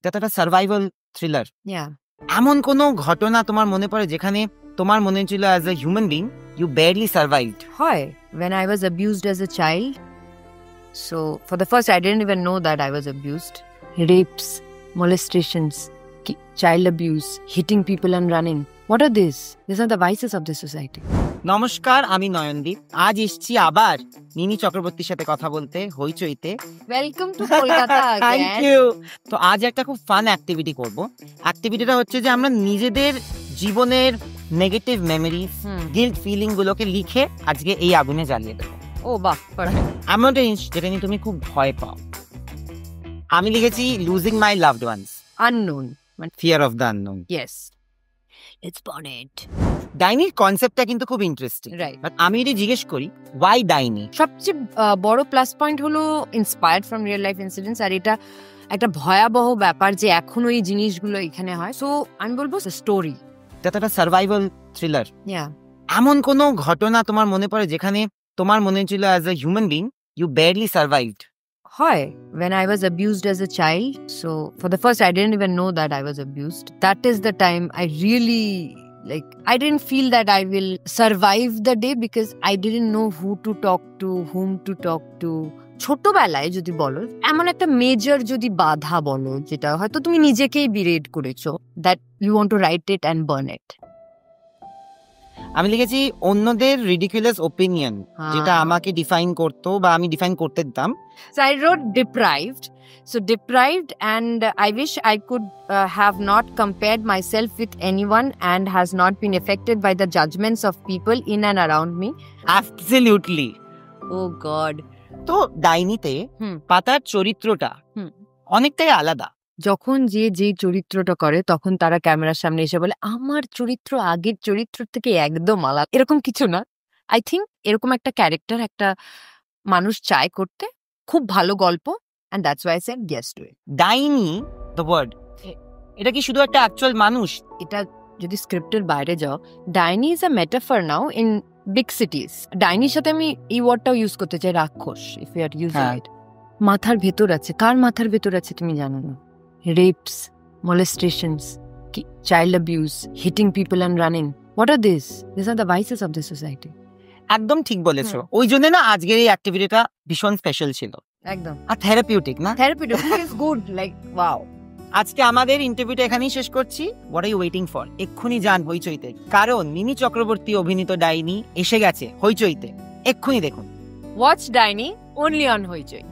এটা একটা survival thriller. Yeah. এমন কোনো ঘটনা তোমার মনে পড়ে যেখানে তোমার মনে ছিল as a human being you barely survived? Hi. When I was abused as a child, so for the first I didn't even know that I was abused. Rapes, molestations, child abuse, hitting people and running. What are these? These are the vices of the society. নমস্কার, আমি নয়নদীপ। আজ এসেছি আবার mini চক্রবর্তীর সাথে কথা বলতে হইচইতে। Welcome to Kolkata again. Thank you. তো আজ একটা খুব ফান অ্যাক্টিভিটি করব। অ্যাক্টিভিটিটা হচ্ছে যে আমরা নিজেদের জীবনের নেগেটিভ মেমোরিজ, গিল্ট ফিলিং গুলোকে লিখে আজকে এই আগুনে জ্বালিয়ে দেবো। ও বাহ, এমন একটা জিনিস যেটা নিয়ে তুমি খুব ভয় পাও। আমি লিখেছি losing my loved ones, unknown, fear of the unknown. yes, let's burn it. ডাইনির কনসেপ্টটা কিন্তু খুব ইন্টারেস্টিং, Right. বাট আমি যদি জিজ্ঞেস করি ওয়াই ডাইনি, সবচেয়ে বড় প্লাস পয়েন্ট হলো inspired from real life incidents, আর এটা একটা ভয়াবহ ব্যাপার যে এখনো এই জিনিসগুলো এখানে হয়। সো আমি বলবো স্টোরি। এটা একটা সার্ভাইভাল থ্রিলার। Yeah. এমন কোনো ঘটনা তোমার মনে পড়ে যেখানে তোমার মনে ছিল as a human being you barely survived? Hi. When I was abused as a child, so for the first I didn't even know that I was abused. That is the time I really, I didn't feel that I will survive the day because I didn't know who to talk to, whom to talk to. ছোটবেলায় যদি বলো এমন একটা major যদি বাধা বলো যেটা হয়তো তুমি নিজেকেই বিরেড করেছো, that you want to write it and burn it. আমি লিখেছি অন্যদের রিডিকুলাস ওপিনিয়ন, যেটা আমাকে ডিফাইন করতো বা আমি ডিফাইন করতে দিতাম। So I wrote deprived. So deprived, and I wish I could have not compared myself with anyone and has not been affected by the judgments of people in and around me. Absolutely. Oh God. তো ডাইনিতে পাতার চরিত্রটা অনেকটাই আলাদা। যখন যে চরিত্রটা করে তখন তারা ক্যামেরার সামনে এসে বলে আমার চরিত্র আগের চরিত্র থেকে একদম আলাদা, এরকম কিছু না। আই থিঙ্ক এরকম একটা ক্যারেক্টার একটা মানুষ চায় করতে, খুব ভালো গল্প, and that's why I said yes to it. ডাইনি দ্য ওয়ার্ড, এটা কি শুধু একটা অ্যাকচুয়াল মানুষ? এটা যদি স্ক্রিপ্টের বাইরে যাও, ডাইনি is a metaphor now in big cities. ডাইনির সাথে আমি এই ওয়ার্ডটাও ইউজ করতে চাই, রাক্ষস, if you are using it. মাথার ভেতর আছে, কার মাথার ভেতর আছে তুমি জানো না। Reps, molestations, child abuse, hitting people and running. What are these? These are the vices of the society. একদম ঠিক বলেছো। ওই জন্য না আজকের এই অ্যাক্টিভিটিটা ভীষণ স্পেশাল ছিল, একদম। আর থেরাপিউটিক না? Therapeutic is good, like wow. আজকে আমাদের ইন্টারভিউটা এখানেই শেষ করছি। What are you waiting for? এক্ষুনি যান হইচইতে, কারণ মিনি চক্রবর্তী অভিনীত ডাইনি এসে গেছে হইচইতে। এক্ষুনি দেখুন। ওয়াচ ডাইনি অনলি অন হইচই।